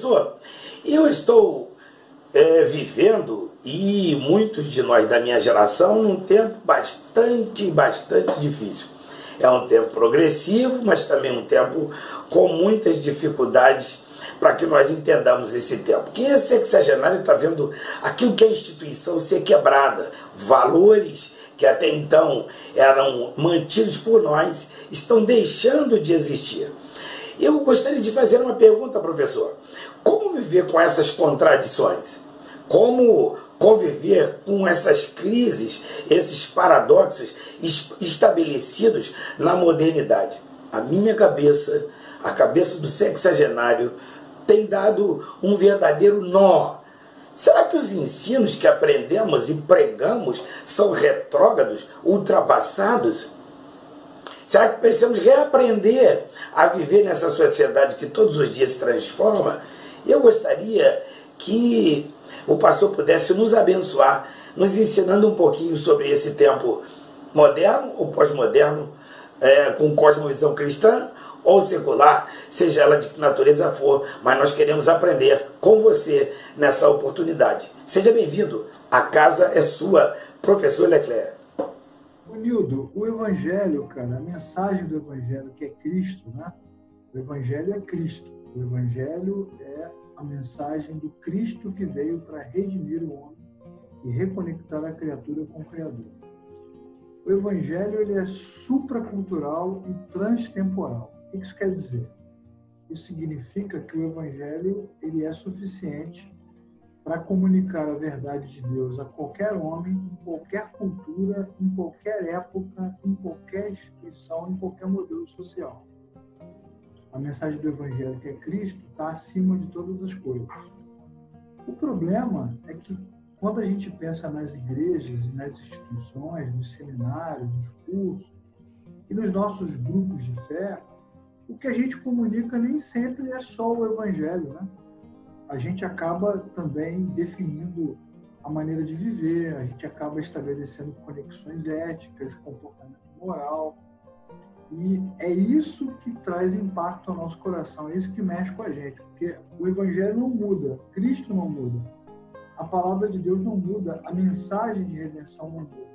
Professor, eu estou vivendo, e muitos de nós da minha geração, num tempo bastante difícil. É um tempo progressivo, mas também um tempo com muitas dificuldades para que nós entendamos esse tempo. Quem é sexagenário está vendo aquilo que é a instituição ser quebrada, valores que até então eram mantidos por nós estão deixando de existir. Eu gostaria de fazer uma pergunta, professor. Como viver com essas contradições? Como conviver com essas crises, esses paradoxos estabelecidos na modernidade? A minha cabeça, a cabeça do sexagenário, tem dado um verdadeiro nó. Será que os ensinos que aprendemos e pregamos são retrógrados, ultrapassados? Será que precisamos reaprender a viver nessa sociedade que todos os dias se transforma? Eu gostaria que o pastor pudesse nos abençoar, nos ensinando um pouquinho sobre esse tempo moderno ou pós-moderno, com cosmovisão cristã ou secular, seja ela de que natureza for, mas nós queremos aprender com você nessa oportunidade. Seja bem-vindo, a casa é sua, professor Leclerc. Nildo, o Evangelho, cara, a mensagem do Evangelho, que é Cristo, né? O Evangelho é Cristo. O Evangelho é a mensagem do Cristo que veio para redimir o homem e reconectar a criatura com o Criador. O Evangelho ele é supracultural e transtemporal. O que isso quer dizer? Isso significa que o Evangelho ele é suficiente para comunicar a verdade de Deus a qualquer homem, em qualquer cultura, em qualquer época, em qualquer instituição, em qualquer modelo social. A mensagem do Evangelho, que é Cristo, está acima de todas as coisas. O problema é que, quando a gente pensa nas igrejas e nas instituições, nos seminários, nos cursos e nos nossos grupos de fé, o que a gente comunica nem sempre é só o Evangelho, né? A gente acaba também definindo a maneira de viver, a gente acaba estabelecendo conexões éticas, comportamento moral, e é isso que traz impacto ao nosso coração, é isso que mexe com a gente, porque o Evangelho não muda, Cristo não muda, a palavra de Deus não muda, a mensagem de redenção não muda,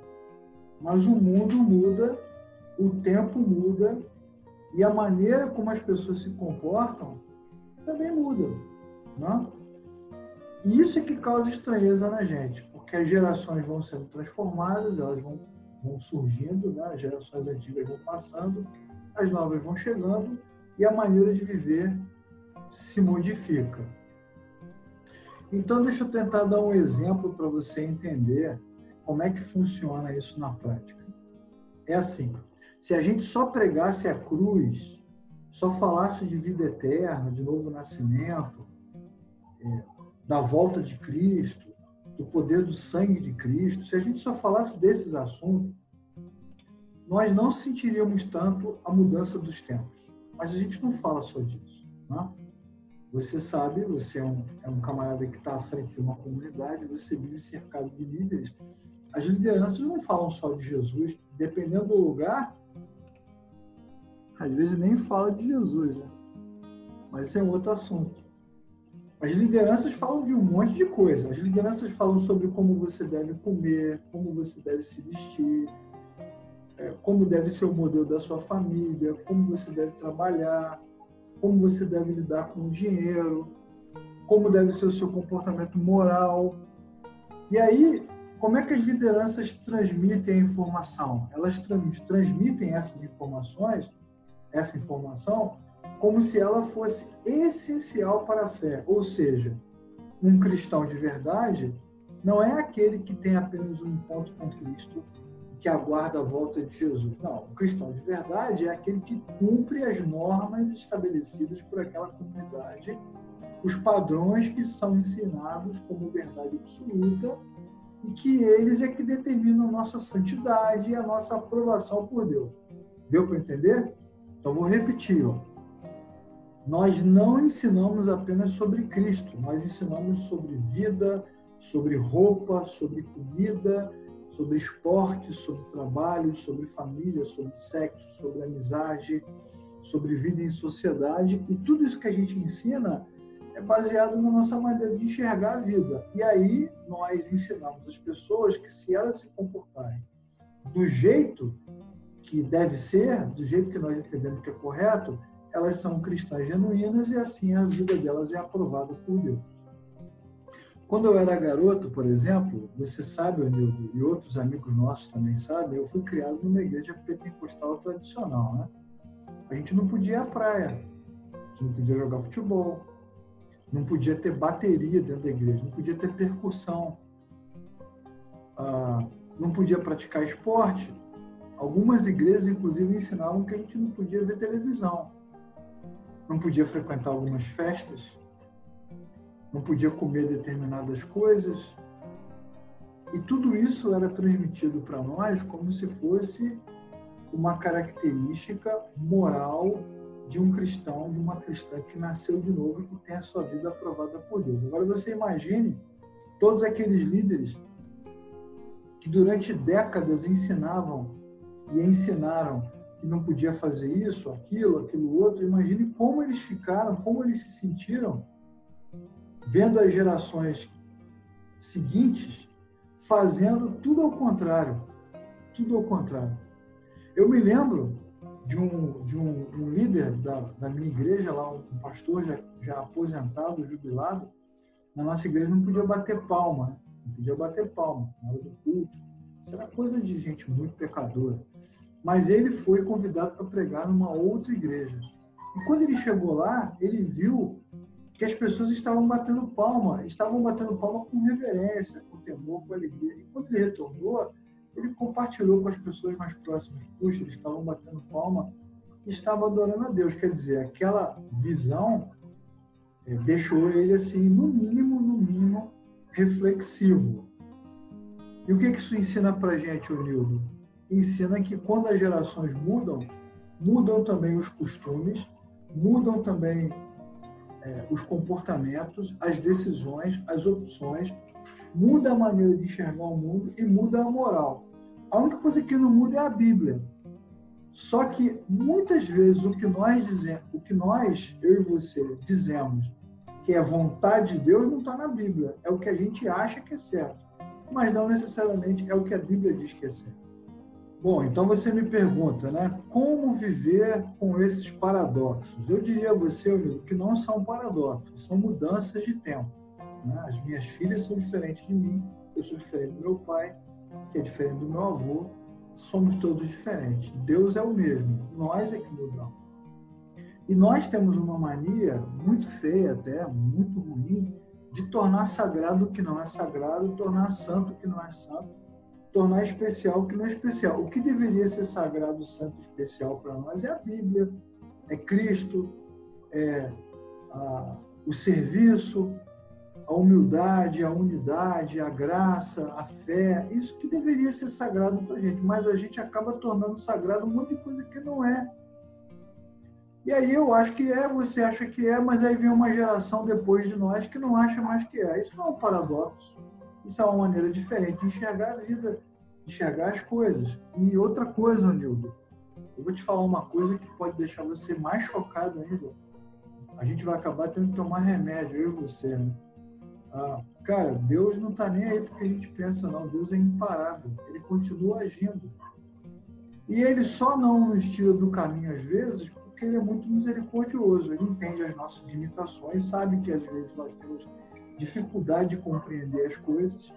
mas o mundo muda, o tempo muda, e a maneira como as pessoas se comportam também muda. Não? E isso é que causa estranheza na gente, porque as gerações vão sendo transformadas, elas vão surgindo, né? As gerações antigas vão passando, as novas vão chegando e a maneira de viver se modifica. Então, deixa eu tentar dar um exemplo para você entender como é que funciona isso na prática. É assim, se a gente só pregasse a cruz, só falasse de vida eterna, de novo nascimento, da volta de Cristo, do poder do sangue de Cristo, se a gente só falasse desses assuntos, nós não sentiríamos tanto a mudança dos tempos. Mas a gente não fala só disso. Né? Você sabe, você é um camarada que está à frente de uma comunidade, você vive cercado de líderes. As lideranças não falam só de Jesus, dependendo do lugar, às vezes nem fala de Jesus, né? Mas esse é um outro assunto. As lideranças falam de um monte de coisa. As lideranças falam sobre como você deve comer, como você deve se vestir, como deve ser o modelo da sua família, como você deve trabalhar, como você deve lidar com o dinheiro, como deve ser o seu comportamento moral. E aí, como é que as lideranças transmitem a informação? Elas transmitem essa informação, como se ela fosse essencial para a fé. Ou seja, um cristão de verdade não é aquele que tem apenas um encontro com Cristo e que aguarda a volta de Jesus. Não, o cristão de verdade é aquele que cumpre as normas estabelecidas por aquela comunidade, os padrões que são ensinados como verdade absoluta e que eles é que determinam a nossa santidade e a nossa aprovação por Deus. Deu para entender? Então, vou repetir. Nós não ensinamos apenas sobre Cristo, nós ensinamos sobre vida, sobre roupa, sobre comida, sobre esporte, sobre trabalho, sobre família, sobre sexo, sobre amizade, sobre vida em sociedade. E tudo isso que a gente ensina é baseado na nossa maneira de enxergar a vida. E aí nós ensinamos as pessoas que se elas se comportarem do jeito que deve ser, do jeito que nós entendemos que é correto, elas são cristãs genuínas e assim a vida delas é aprovada por Deus. Quando eu era garoto, por exemplo, você sabe, Nildo, e outros amigos nossos também sabem, eu fui criado numa igreja pentecostal tradicional, né? A gente não podia ir à praia, a gente não podia jogar futebol, não podia ter bateria dentro da igreja, não podia ter percussão, não podia praticar esporte. Algumas igrejas, inclusive, ensinavam que a gente não podia ver televisão, não podia frequentar algumas festas, não podia comer determinadas coisas. E tudo isso era transmitido para nós como se fosse uma característica moral de um cristão, de uma cristã que nasceu de novo e que tem a sua vida aprovada por Deus. Agora você imagine todos aqueles líderes que durante décadas ensinavam e ensinaram que não podia fazer isso, aquilo outro. Imagine como eles ficaram, como eles se sentiram vendo as gerações seguintes fazendo tudo ao contrário. Tudo ao contrário. Eu me lembro de um líder da minha igreja, lá, um pastor já aposentado, jubilado. Na nossa igreja não podia bater palma, né? Não podia bater palma na hora do culto. Isso era coisa de gente muito pecadora. Mas ele foi convidado para pregar numa outra igreja. E quando ele chegou lá, ele viu que as pessoas estavam batendo palma com reverência, com temor, com alegria. E quando ele retornou, ele compartilhou com as pessoas mais próximas. Puxa, eles estavam batendo palma e estavam adorando a Deus. Quer dizer, aquela visão deixou ele, assim, no mínimo, reflexivo. E o que isso ensina para a gente, Nildo? Ensina que quando as gerações mudam também os costumes, mudam também os comportamentos, as decisões, as opções, muda a maneira de enxergar o mundo e muda a moral. A única coisa que não muda é a Bíblia. Só que, muitas vezes, o que nós, eu e você, dizemos que é vontade de Deus não está na Bíblia. É o que a gente acha que é certo. Mas não necessariamente é o que a Bíblia diz que é certo. Bom, então você me pergunta, né? Como viver com esses paradoxos? Eu diria a você, amigo, que não são paradoxos, são mudanças de tempo. Né? As minhas filhas são diferentes de mim, eu sou diferente do meu pai, que é diferente do meu avô, somos todos diferentes. Deus é o mesmo, nós é que mudamos. E nós temos uma mania muito feia até, muito ruim, de tornar sagrado o que não é sagrado, tornar santo o que não é santo, tornar especial o que não é especial. O que deveria ser sagrado, santo, especial para nós é a Bíblia, é Cristo, é o serviço, a humildade, a unidade, a graça, a fé. Isso que deveria ser sagrado para a gente, mas a gente acaba tornando sagrado um monte de coisa que não é. E aí eu acho que é, você acha que é, mas aí vem uma geração depois de nós que não acha mais que é. Isso não é um paradoxo. Isso é uma maneira diferente de enxergar a vida, de enxergar as coisas. E outra coisa, Nildo, eu vou te falar uma coisa que pode deixar você mais chocado ainda. A gente vai acabar tendo que tomar remédio, eu e você, né? Cara, Deus não está nem aí porque a gente pensa, não. Deus é imparável. Ele continua agindo. E ele só não nos tira do caminho às vezes porque ele é muito misericordioso. Ele entende as nossas limitações, sabe que às vezes nós temos dificuldade de compreender as coisas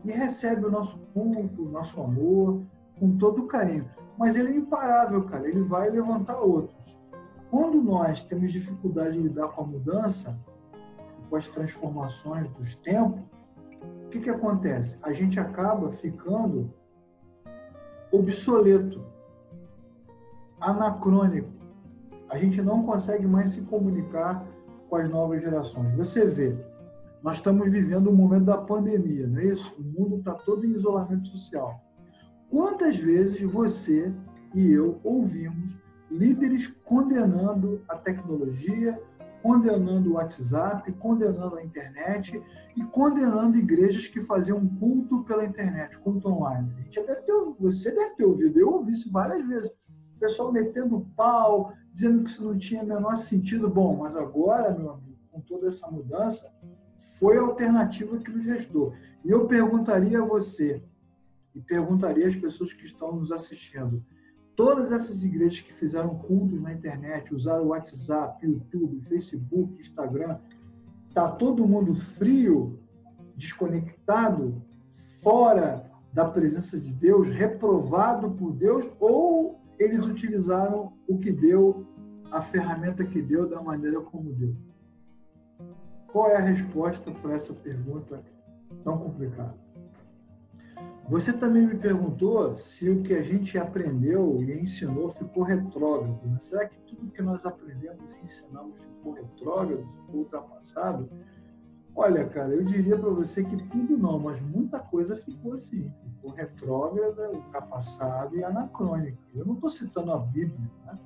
e recebe o nosso culto, o nosso amor, com todo o carinho. Mas ele é imparável, cara. Ele vai levantar outros. Quando nós temos dificuldade de lidar com a mudança, com as transformações dos tempos, o que acontece? A gente acaba ficando obsoleto, anacrônico. A gente não consegue mais se comunicar com as novas gerações. Você vê, nós estamos vivendo um momento da pandemia, não é isso? O mundo está todo em isolamento social. Quantas vezes você e eu ouvimos líderes condenando a tecnologia, condenando o WhatsApp, condenando a internet e condenando igrejas que faziam culto pela internet, culto online? Você deve ter ouvido, eu ouvi isso várias vezes. O pessoal metendo pau, dizendo que isso não tinha o menor sentido. Bom, mas agora, meu amigo, com toda essa mudança, foi a alternativa que nos restou. E eu perguntaria a você, e perguntaria às pessoas que estão nos assistindo, todas essas igrejas que fizeram cultos na internet, usaram o WhatsApp, YouTube, Facebook, Instagram, está todo mundo frio, desconectado, fora da presença de Deus, reprovado por Deus, ou eles utilizaram o que deu, a ferramenta que deu, da maneira como deu? Qual é a resposta para essa pergunta tão complicada? Você também me perguntou se o que a gente aprendeu e ensinou ficou retrógrado, né? Será que tudo que nós aprendemos e ensinamos ficou retrógrado, ficou ultrapassado? Olha, cara, eu diria para você que tudo não, mas muita coisa ficou assim. Ficou retrógrada, ultrapassada e anacrônica. Eu não estou citando a Bíblia, né?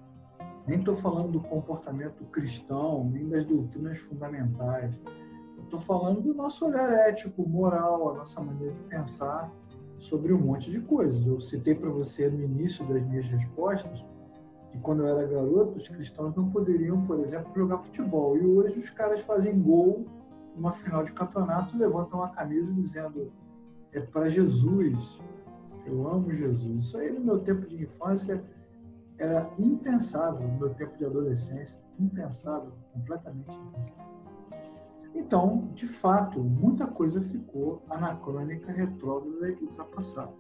Nem estou falando do comportamento cristão, nem das doutrinas fundamentais. Eu estou falando do nosso olhar ético, moral, a nossa maneira de pensar sobre um monte de coisas. Eu citei para você no início das minhas respostas que quando eu era garoto, os cristãos não poderiam, por exemplo, jogar futebol. E hoje os caras fazem gol numa final de campeonato, levantam a camisa dizendo: é para Jesus, eu amo Jesus. Isso aí no meu tempo de infância era impensável, no meu tempo de adolescência, impensável, completamente impensável. Então, de fato, muita coisa ficou anacrônica, retrógrada e ultrapassada.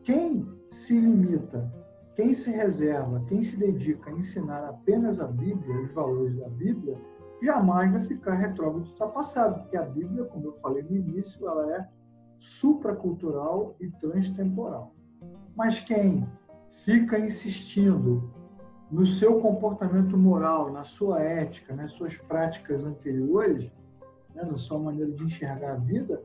Quem se limita, quem se reserva, quem se dedica a ensinar apenas a Bíblia, os valores da Bíblia, jamais vai ficar retrógrado e ultrapassado, porque a Bíblia, como eu falei no início, ela é supracultural e transtemporal. Mas quem fica insistindo no seu comportamento moral, na sua ética, nas suas práticas anteriores, né, na sua maneira de enxergar a vida,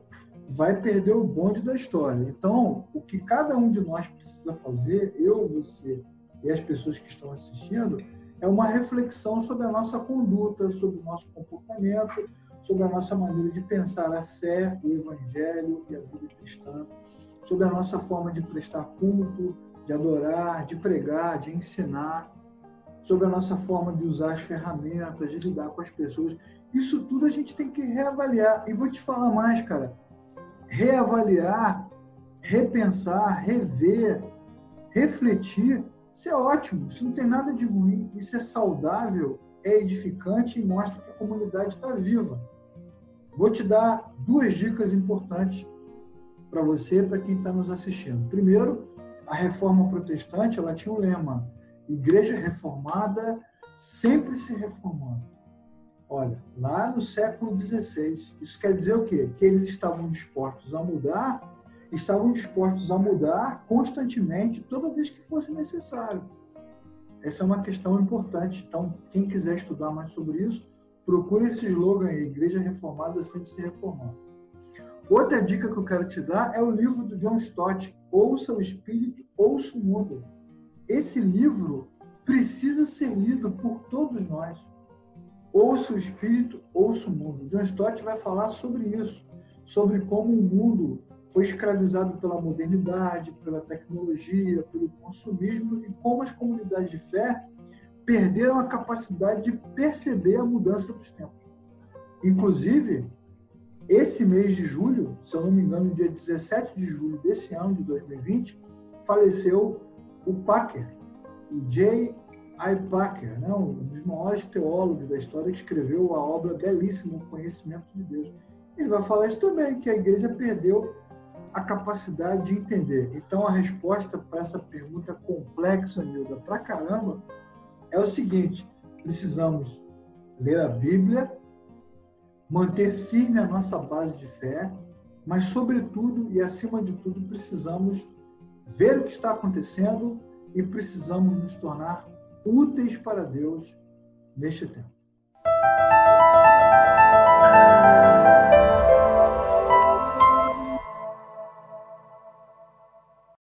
vai perder o bonde da história. Então, o que cada um de nós precisa fazer, eu, você e as pessoas que estão assistindo, é uma reflexão sobre a nossa conduta, sobre o nosso comportamento, sobre a nossa maneira de pensar a fé, o evangelho e a vida cristã, sobre a nossa forma de prestar culto, de adorar, de pregar, de ensinar, sobre a nossa forma de usar as ferramentas, de lidar com as pessoas. Isso tudo a gente tem que reavaliar. E vou te falar mais, cara. Reavaliar, repensar, rever, refletir, isso é ótimo. Isso não tem nada de ruim. Isso é saudável, é edificante e mostra que a comunidade está viva. Vou te dar 2 dicas importantes para você e para quem está nos assistindo. Primeiro, a Reforma Protestante, ela tinha um lema: Igreja Reformada sempre se reformando. Olha, lá no século XVI, isso quer dizer o quê? Que eles estavam dispostos a mudar constantemente, toda vez que fosse necessário. Essa é uma questão importante. Então, quem quiser estudar mais sobre isso, procure esse slogan aí: Igreja Reformada sempre se reformando. Outra dica que eu quero te dar é o livro do John Stott, Ouça o Espírito, Ouça o Mundo. Esse livro precisa ser lido por todos nós. Ouça o Espírito, Ouça o Mundo. John Stott vai falar sobre isso, sobre como o mundo foi escravizado pela modernidade, pela tecnologia, pelo consumismo e como as comunidades de fé perderam a capacidade de perceber a mudança dos tempos. Inclusive, esse mês de julho, se eu não me engano, dia 17 de julho desse ano de 2020, faleceu o Packer, o J.I. Packer, né? Um dos maiores teólogos da história, que escreveu a obra belíssima, O Conhecimento de Deus. Ele vai falar isso também, que a igreja perdeu a capacidade de entender. Então, a resposta para essa pergunta complexa, Nilda, pra caramba, é o seguinte: precisamos ler a Bíblia, manter firme a nossa base de fé, mas, sobretudo e acima de tudo, precisamos ver o que está acontecendo e precisamos nos tornar úteis para Deus neste tempo.